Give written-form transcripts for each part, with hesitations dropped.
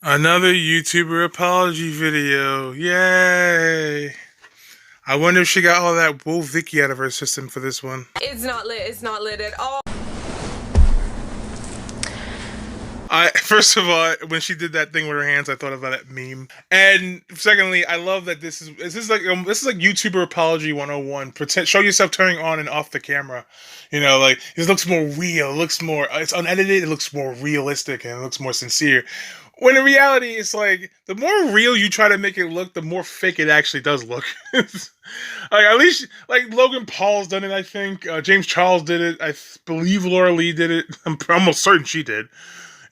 Another YouTuber apology video. Yay! I wonder if she got all that Wolf Vicky out of her system for this one. It's not lit. It's not lit at all. First of all, when she did that thing with her hands, I thought about that meme. And secondly, I love that this is like YouTuber apology 101. Show yourself turning on and off the camera. You know, like it looks more real. It looks more. It's unedited. It looks more realistic and it looks more sincere. When in reality, it's like the more real you try to make it look, the more fake it actually does look. Like at least like Logan Paul's done it. I think James Charles did it. I believe Laura Lee did it. I'm almost certain she did.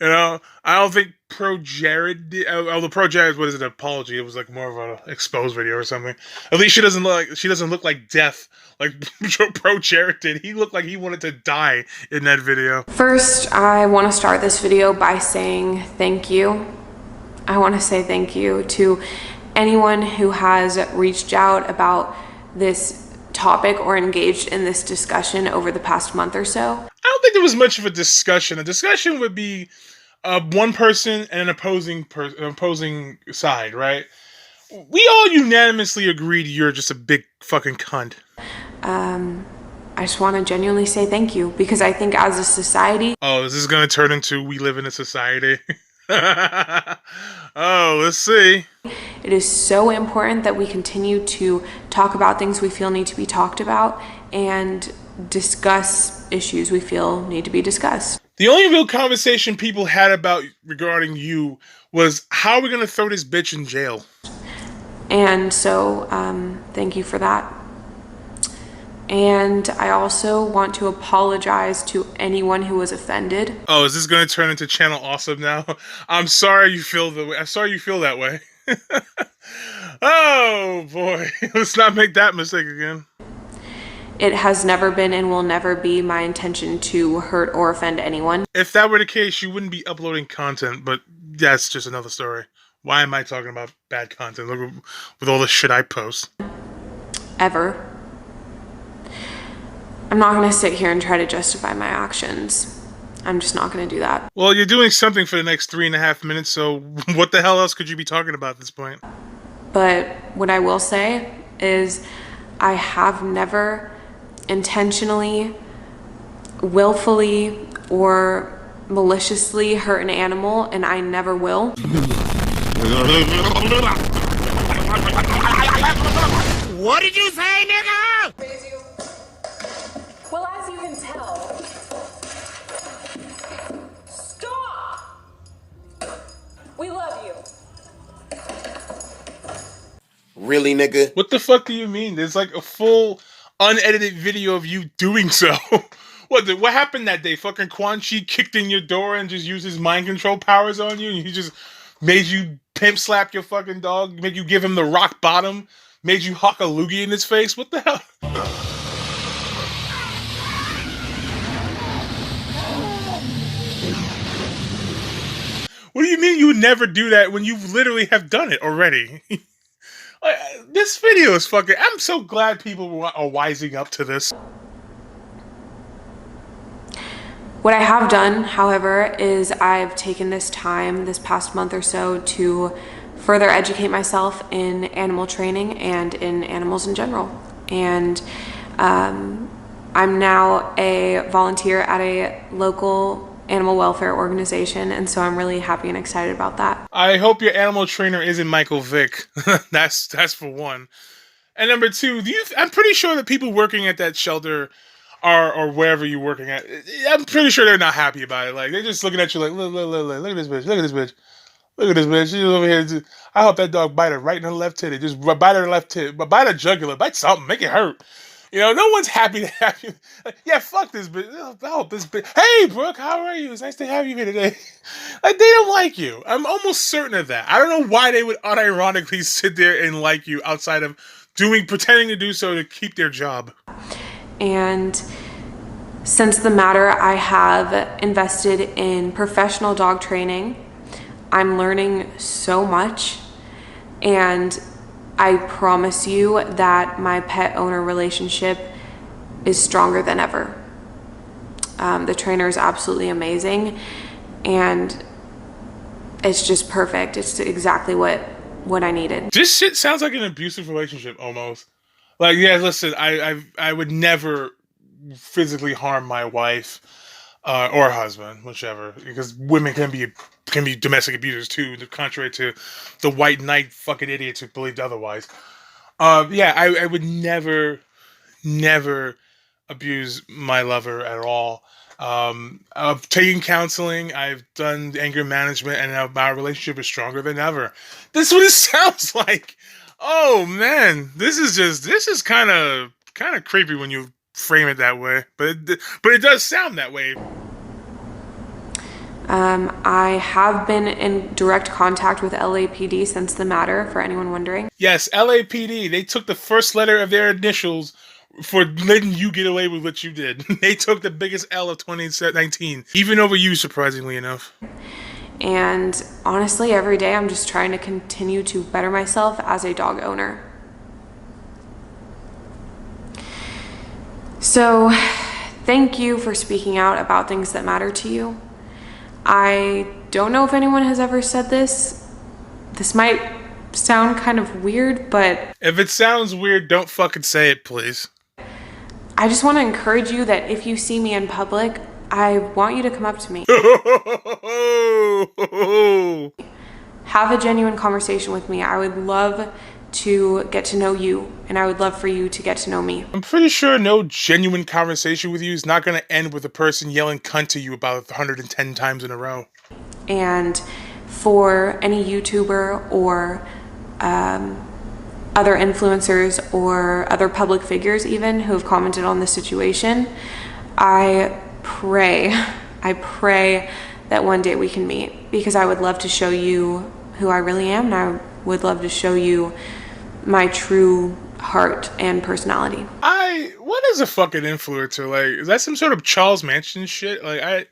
You know, I don't think Pro Jared did. Although Pro Jared, what is it? An apology. It was like more of an exposed video or something. At least she doesn't look like death like Pro Jared did. He looked like he wanted to die in that video. First, I want to start this video by saying thank you. I want to say thank you to anyone who has reached out about this topic or engaged in this discussion over the past month or so. I don't think there was much of a discussion. A discussion would be one person and an opposing side, right? We all unanimously agreed you're just a big fucking cunt. I just want to genuinely say thank you because I think as a society... Oh, is this going to turn into we live in a society? Oh, let's see. It is so important that we continue to talk about things we feel need to be talked about and discuss issues we feel need to be discussed. The only real conversation people had regarding you was how are we going to throw this bitch in jail? And so, thank you for that. And I also want to apologize to anyone who was offended. Oh, is this going to turn into Channel Awesome now? I'm sorry you feel that way. Oh boy, let's not make that mistake again. It has never been and will never be my intention to hurt or offend anyone. If that were the case, you wouldn't be uploading content, but that's just another story. Why am I talking about bad content? Look with all the shit I post. Ever. I'm not going to sit here and try to justify my actions. I'm just not going to do that. Well, you're doing something for the next 3.5 minutes, so what the hell else could you be talking about at this point? But what I will say is I have never intentionally, willfully, or maliciously hurt an animal, and I never will. What did you say, nigga? Well, as you can tell. Stop! We love you. Really, nigga? What the fuck do you mean? There's like a full unedited video of you doing so. What happened that day? Fucking Quan Chi kicked in your door and just used his mind control powers on you, and he just made you pimp slap your fucking dog, made you give him the rock bottom, made you huck a loogie in his face? What the hell? What do you mean you would never do that when you literally have done it already? This video is fucking... I'm so glad people are wising up to this. What I have done, however, is I've taken this time, this past month or so, to further educate myself in animal training and in animals in general. And I'm now a volunteer at a local animal welfare organization, and so I'm really happy and excited about that. I hope your animal trainer isn't Michael Vick. That's for one. And number two, I'm pretty sure that people working at that shelter or wherever you're working at, I'm pretty sure they're not happy about it. Like, they're just looking at you like, look at this bitch, look at this bitch. Look at this bitch. She's over here. I hope that dog bite her right in her left titty. Just bite her left tit. But bite her jugular. Bite something. Make it hurt. You know, no one's happy to have you. Like, yeah, fuck this bitch. I hope this bitch. Hey, Brooke, how are you? It's nice to have you here today. Like, they don't like you. I'm almost certain of that. I don't know why they would unironically sit there and like you outside of pretending to do so to keep their job. And since the matter, I have invested in professional dog training. I'm learning so much, and I promise you that my pet owner relationship is stronger than ever. The trainer is absolutely amazing, and it's just perfect. It's exactly what I needed. This shit sounds like an abusive relationship almost. Like, yeah, listen, I would never physically harm my wife or husband, whichever, because women can be domestic abusers too, contrary to the white knight fucking idiots who believed otherwise. Yeah, I would never abuse my lover at all. I've taken counseling, I've done anger management, and now my relationship is stronger than ever. This is what it sounds like. Oh man, this is kind of creepy when you frame it that way, but it does sound that way. I have been in direct contact with LAPD since the matter, for anyone wondering. Yes, LAPD, they took the first letter of their initials for letting you get away with what you did. They took the biggest L of 2019, even over you, surprisingly enough. And honestly, every day I'm just trying to continue to better myself as a dog owner. So, thank you for speaking out about things that matter to you. I don't know if anyone has ever said this. This might sound kind of weird, but if it sounds weird, don't fucking say it, please. I just want to encourage you that if you see me in public, I want you to come up to me. Have a genuine conversation with me. I would love to get to know you, and I would love for you to get to know me. I'm pretty sure no genuine conversation with you is not going to end with a person yelling cunt to you about 110 times in a row. And for any YouTuber or other influencers or other public figures even who have commented on this situation, I pray that one day we can meet, because I would love to show you who I really am, and I would love to show you my true heart and personality. What is a fucking influencer? Like, is that some sort of Charles Manson shit? Like,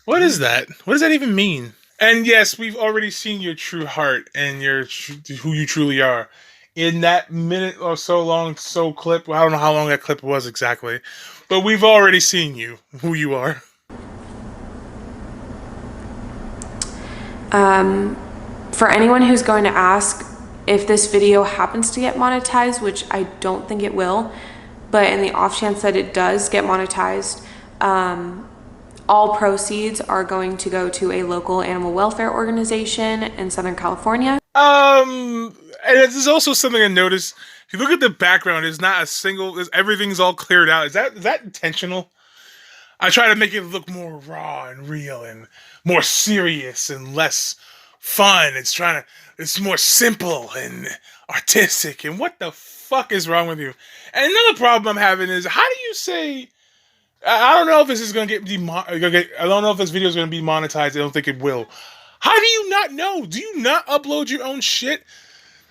what is that? What does that even mean? And yes, we've already seen your true heart and who you truly are in that minute or so long clip. Well, I don't know how long that clip was exactly, but we've already seen who you are. For anyone who's going to ask if this video happens to get monetized, which I don't think it will, but in the off chance that it does get monetized, all proceeds are going to go to a local animal welfare organization in Southern California. And there's also something I noticed. If you look at the background, there's not a single, everything's all cleared out. Is that intentional? I try to make it look more raw and real and more serious and less fun. It's more simple and artistic. And what the fuck is wrong with you? And another problem I'm having is, how do you say, I don't know if this is going to get, I don't know if this video is going to be monetized. I don't think it will. How do you not know? Do you not upload your own shit?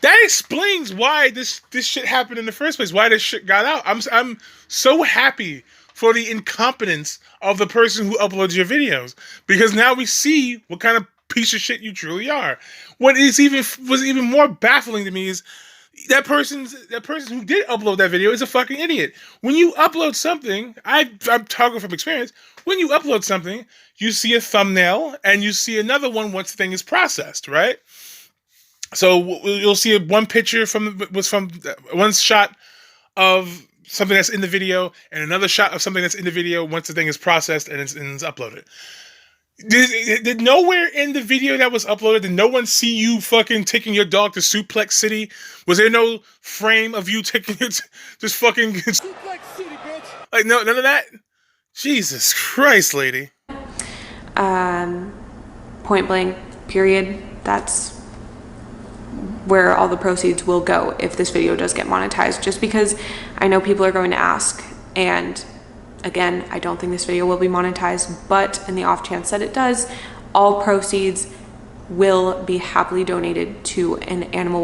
That explains why this shit happened in the first place, why this shit got out. I'm so happy for the incompetence of the person who uploads your videos, because now we see what kind of piece of shit you truly are. What was even more baffling to me is that person who did upload that video is a fucking idiot. When you upload something, I'm talking from experience. When you upload something, you see a thumbnail and you see another one once the thing is processed, right? So you'll see one picture from one shot of something that's in the video and another shot of something that's in the video once the thing is processed and it's uploaded. Did nowhere in the video that was uploaded, did no one see you fucking taking your dog to Suplex City? Was there no frame of you taking it just fucking Suplex City, bitch? Like, no, none of that? Jesus Christ, lady. Point blank, period. That's where all the proceeds will go if this video does get monetized, just because I know people are going to ask. And again, I don't think this video will be monetized, but in the off chance that it does, all proceeds will be happily donated to an animal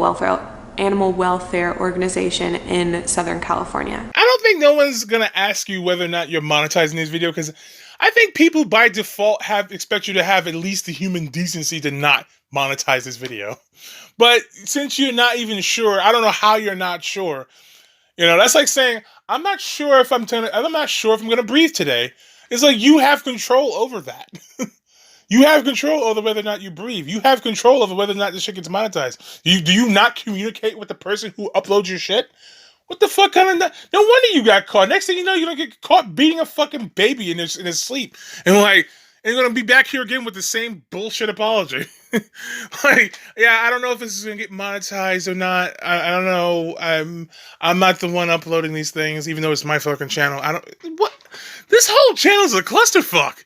welfare organization in Southern California. I don't think no one's gonna ask you whether or not you're monetizing this video, because I think people by default expect you to have at least the human decency to not monetize this video. But since you're not even sure, I don't know how you're not sure. You know, that's like saying, I'm not sure if I'm gonna breathe today. It's like you have control over that. You have control over whether or not you breathe. You have control over whether or not this shit gets monetized. Do you not communicate with the person who uploads your shit? What the fuck kind of... No wonder you got caught. Next thing you know, you're going to get caught beating a fucking baby in his sleep. And like, and you're going to be back here again with the same bullshit apology. Like, yeah, I don't know if this is going to get monetized or not. I don't know. I'm not the one uploading these things, even though it's my fucking channel. What? This whole channel is a clusterfuck.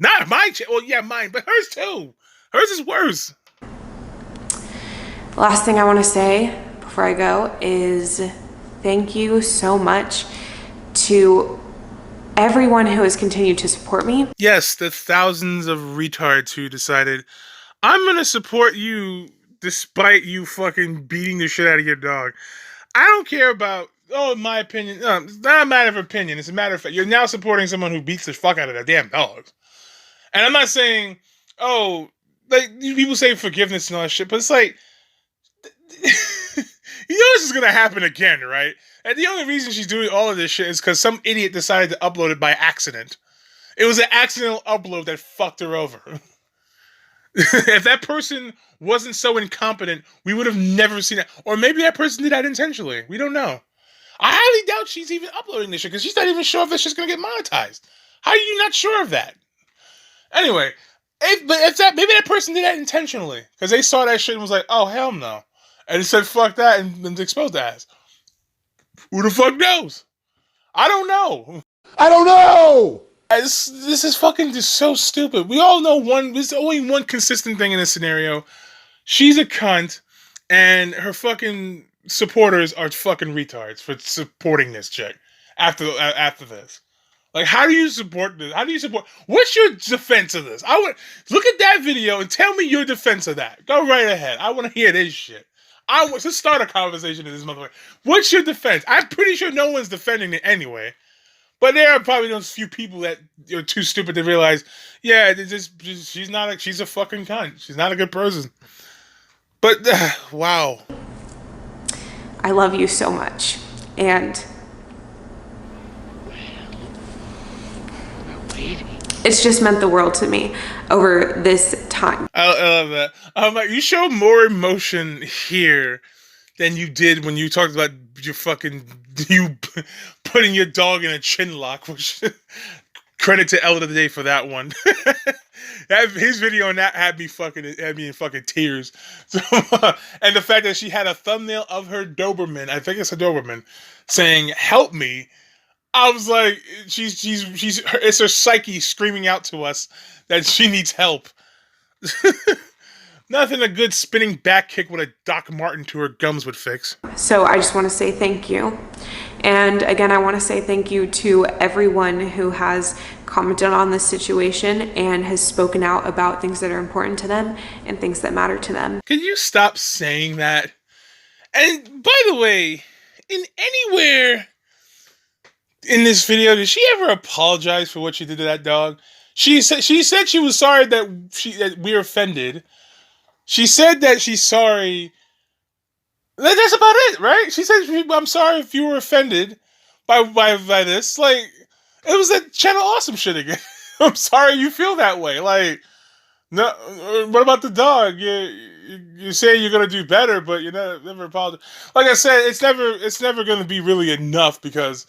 Not my channel. Well, yeah, mine, but hers too. Hers is worse. Last thing I want to say before I go is thank you so much to everyone who has continued to support me. Yes, the thousands of retards who decided, I'm going to support you despite you fucking beating the shit out of your dog. I don't care about, in my opinion, no, it's not a matter of opinion. It's a matter of fact. You're now supporting someone who beats the fuck out of their damn dogs. And I'm not saying, like, people say forgiveness and all that shit, but it's like, you know this is gonna happen again, right? And the only reason she's doing all of this shit is because some idiot decided to upload it by accident. It was an accidental upload that fucked her over. If that person wasn't so incompetent, we would have never seen it. Or maybe that person did that intentionally. We don't know. I highly doubt she's even uploading this shit because she's not even sure if this shit's gonna get monetized. How are you not sure of that? Anyway, maybe that person did that intentionally because they saw that shit and was like, oh hell no. And said, fuck that, and exposed the ass. Who the fuck knows? I don't know. I don't know! This is fucking just so stupid. We all know there's only one consistent thing in this scenario. She's a cunt, and her fucking supporters are fucking retards for supporting this chick after this. Like, how do you support this? What's your defense of this? I want look at that video and tell me your defense of that. Go right ahead. I want to hear this shit. Let's start a conversation in this motherfucker. What's your defense? I'm pretty sure no one's defending it anyway. But there are probably those few people that are too stupid to realize, yeah, she's a fucking cunt. She's not a good person. But, wow. I love you so much. And it's just meant the world to me over this time. I love that. Like, you show more emotion here than you did when you talked about you putting your dog in a chin lock, which credit to Elder today for that one. His video on that had me in fucking tears. So, and the fact that she had a thumbnail of her Doberman, I think it's a Doberman, saying "Help me." I was like, it's her psyche screaming out to us that she needs help. Nothing a good spinning back kick with a Doc Martin to her gums would fix. So I just want to say thank you. And again, I want to say thank you to everyone who has commented on this situation and has spoken out about things that are important to them and things that matter to them. Can you stop saying that? And by the way, anywhere in this video, did she ever apologize for what she did to that dog? She said she was sorry that we were offended. She said that she's sorry. That's about it, right? She said, I'm sorry if you were offended by this. Like, it was that Channel Awesome shit again. I'm sorry you feel that way. Like, no, what about the dog? You say you're going to do better, but you never apologize. Like I said, it's never going to be really enough because,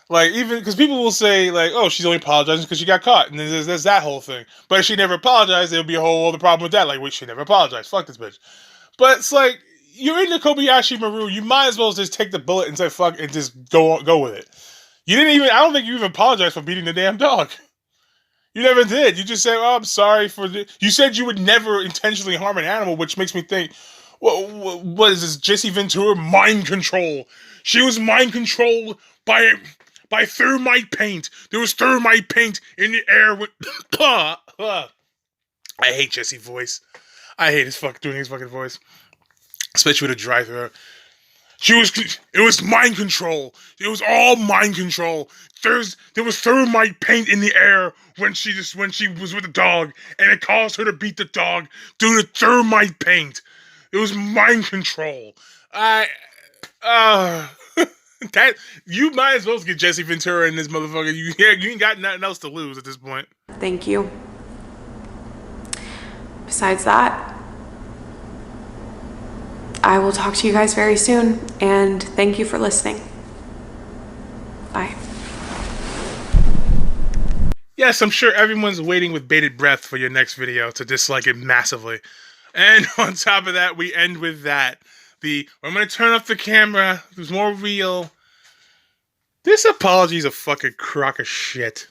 like, even because people will say, like, oh, she's only apologizing because she got caught. And then there's that whole thing. But if she never apologized, there'll be a whole other problem with that. Like, wait, she never apologized. Fuck this bitch. But it's like, you're in the Kobayashi Maru. You might as well just take the bullet and say fuck and just go with it. I don't think you even apologized for beating the damn dog. You never did. You just said, oh, I'm sorry for you said you would never intentionally harm an animal, which makes me think, what is this, Jesse Ventura mind control? She was mind controlled by thermite paint. There was thermite paint in the air with I hate Jesse's voice. I hate doing his fucking voice. Especially with a dry throat. It was mind control. It was all mind control. There was thermite paint in the air when she was with the dog, and it caused her to beat the dog due to thermite paint. It was mind control. That you might as well get Jesse Ventura in this motherfucker. You ain't got nothing else to lose at this point. Thank you. Besides that, I will talk to you guys very soon, and thank you for listening. Bye. Yes, I'm sure everyone's waiting with bated breath for your next video to dislike it massively. And on top of that, we end with that. I'm gonna turn off the camera. It was more real. This apology is a fucking crock of shit.